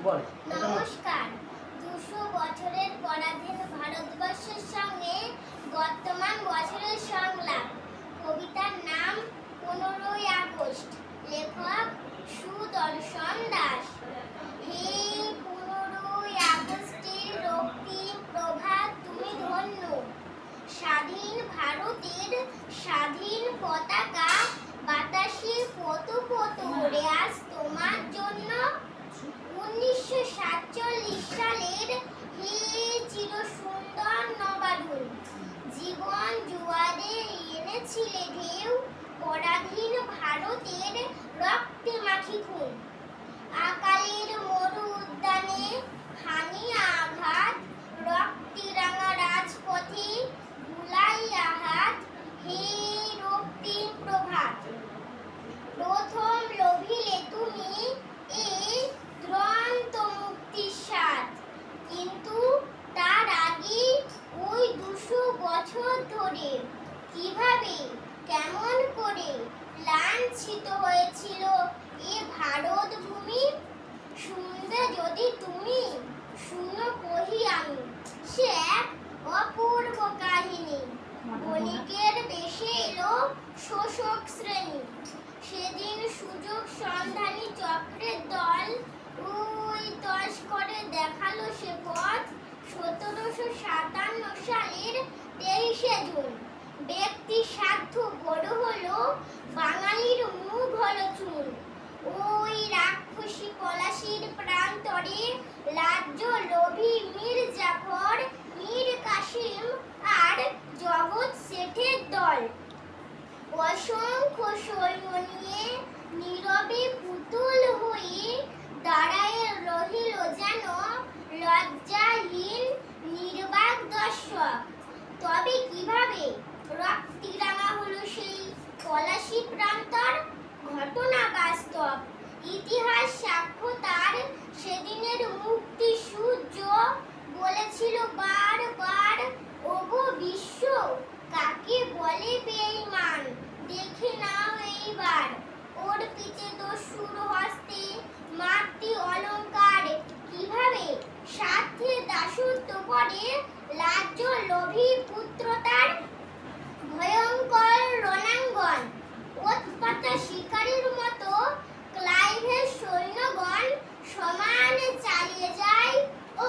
নমস্কার। 200 বছরের পরাধীন ভারতবর্ষের সঙ্গে বর্তমান বছরের সংলাপ। কবিতার নাম 15ই আগস্ট। লেখক সুদর্শন দাস। হে 15ই আগস্টের রক্তিম প্রভাত, তুমি ধন্য। স্বাধীন ভারতের স্বাধীন পতাকা বাতাসে পত পত উড়ে আজ তোমার জন্য। 1947 সালের হে চির সুন্দর নবারুণ, জীবন জুয়ারে এনেছিলে ঢেউ, পরাধীন ভারতের রক্তে মাখি খুন। আকালের মরু উদ্যানে হানি আঘাত, রক্তে রাঙা রাজপথে বুলাই আহাত। হে রক্তিম প্রভাত, প্রথম লোভিলে তুমি এই দ্রন্ত মুক্তির স্বাদ, কিন্তু তার আগে ওই 200 বছর ধরে কিভাবে কেমন করে লাঞ্ছিত হয়েছিল এ ভারত ভূমি। শুনবে যদি তুমি, শুনো কহি আমি সে এক অপূর্ব কাহিনী। বণিকের বেশে এলো শোষক শ্রেণী, সেদিন সুযোগ সন্ধানী চক্রের দল ওই 10 করে দেখালো সে পথ। 1757 সালের 23শে জুন ব্যক্তি স্বার্থ বড় হলো, বাঙালির মুখ হলো চুন। ওই রাক্ষসী পলাশির প্রান্তরে লাজ্জ লোভী মীর জাফর, মীর কাসিম আর জগৎ শেঠের দল অসংখ্য সৈন্য নিয়ে নীরবে পুতুল হয়ে দাঁড়ায় রহিল যেন লজ্জাহীন নির্বাক দর্শক। তবে কিভাবে রক্তে রাঙা হলো সেই পলাশী প্রান্তর, ঘটনা বাস্তব, ইতিহাস সাক্ষ্য তার। সেদিনের মুক্তি সূর্য বলেছিল বারবার, ওগো বিশ্ব কাকে বলে বেঈমান, দেখে নাও এইবার। ওর পিঠে দস্যুর হস্তে মাটি অলংকার, কিভাবে সাথে দাসত্ব করে লাজ্জ লোভী পুত্র তার। ভয়ঙ্কর রণাঙ্গন উৎপাতা শিকারীর মতো ক্লাইভের সৈন্যগণ সমানে চালিয়ে যায়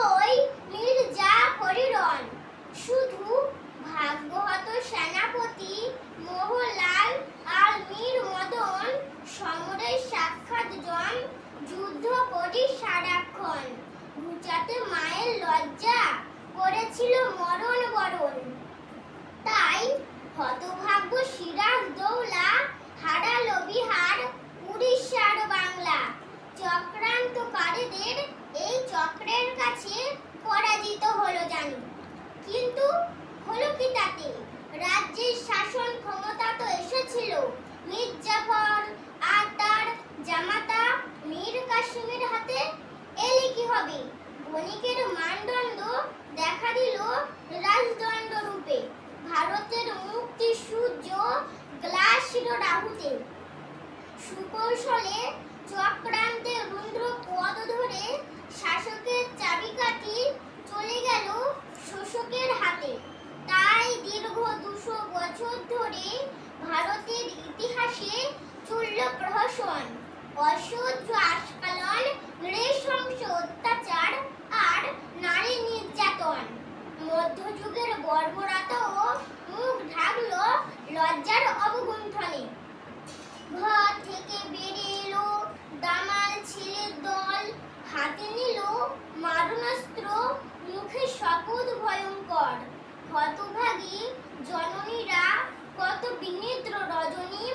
ওই মীর জাফরের রণ। শুধু ভাগ্যহত সেনাপতি মোহনলাল আর মীর মদন সমরের সাক্ষাৎ জন, যুদ্ধ করি সারাক্ষণ, ঘুচাতে মায়ের লজ্জা করেছিল মরণ বরণ। তাই হতভাগ্য সিরাজ দৌলা হারালো বিহার, উড়িষ্যার বাংলা। চক্রান্তকারীদের এই চক্রের কাছে পরাজিত হলো জানি, কিন্তু হলো কি তাতে? রাজ্যের শাসন ক্ষমতা তো এসেছিল মীর জাফর আর তার জামাতা মীর কাসিমের হাতে। এলে কি হবে? বণিকের মানদণ্ড দেখা দিল রাজদণ্ড রূপে। ভারতের মুক্তি সূর্য গ্লাসির রাহুতে। সুকৌশলে চক্রান্তে রুদ্র পদ ধরে শাসকের চাবিকাঠি চলে গেল শোষকের হাতে। তাই দীর্ঘ 200 বছর ধরে ভারতের ইতিহাসে চলল প্রহসন, অসহ্য আস্ফালন, নৃশংস অত্যাচার আর নারী নির্যাতন। মধ্যযুগের বর্বরতাও মুখ ঢাকল লজ্জার অবগুণ্ঠনে। ঘর থেকে বেরিয়ে এলো দামাল ছেলের দল, হাতে নিল মারণাস্ত্র, মুখে শপথ ভয়ঙ্কর। হতভাগী জননীরা কত বিনিদ্র রজনী,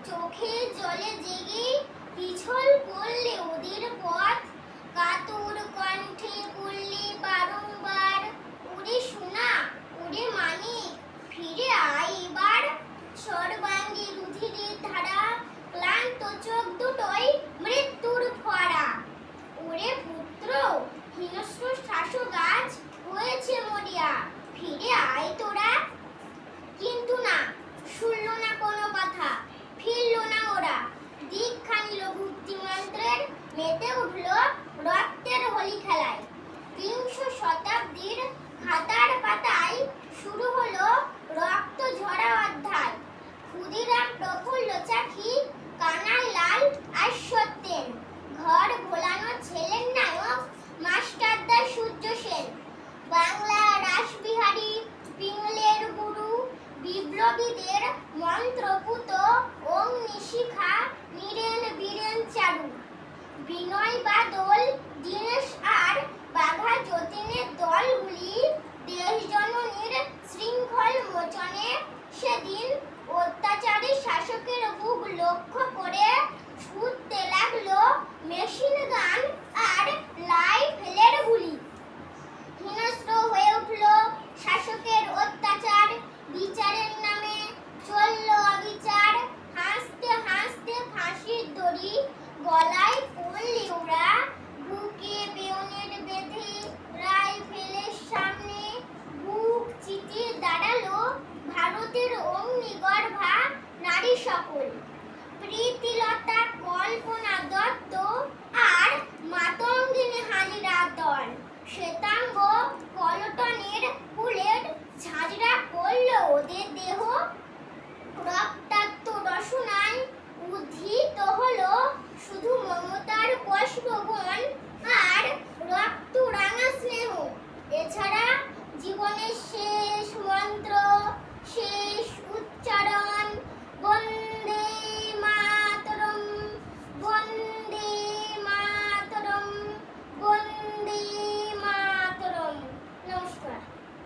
চোখে জলে জেগে পিছল করলে ওদের পথ। কাতর কণ্ঠে বললে বারংবার, ওরে সোনা ওরে মানিক ফিরে আয় এবার। সর্বাঙ্গে রুধিরের ধারা, ক্লান্ত চোখ দুটোই মৃত্যুর ফোয়ারা। ওরে পুত্র হিংস্র শাসক আজ হয়েছে মরিয়া, ফিরে আয় তোরা। কিন্তু না, শুনল না কোনো কথা, ফিরল না ওরা। দীক্ষা নিল ভক্তি মন্ত্রের, মেতে উঠল রক্তের হোলি খেলায়। বিংশ শতাব্দীর খাতার পাতায় শুরু হলো রক্ত ঝরা অধ্যায়। ক্ষুদিরাম প্রফুল্ল চাকি, কানাই লাল আর সত্যেন, ঘর ভোলানো ছেলের নায়ক মাস্টারদা সূর্য সেন, বাংলা রাসবিহারী পিংলের গুরু, বিপ্লবীদের মন্ত্রপুত অগ্নিশিখা নীরেন বীরেন চারু, বিনয় বাদল দীনেশ আর বাঘা যতীনের দলগুলি দেশজননীর শৃঙ্খল মোচনে সেদিন অত্যাচারী শাসকের বুক লক্ষ্য করে ছুটতে লাগলো মেশিন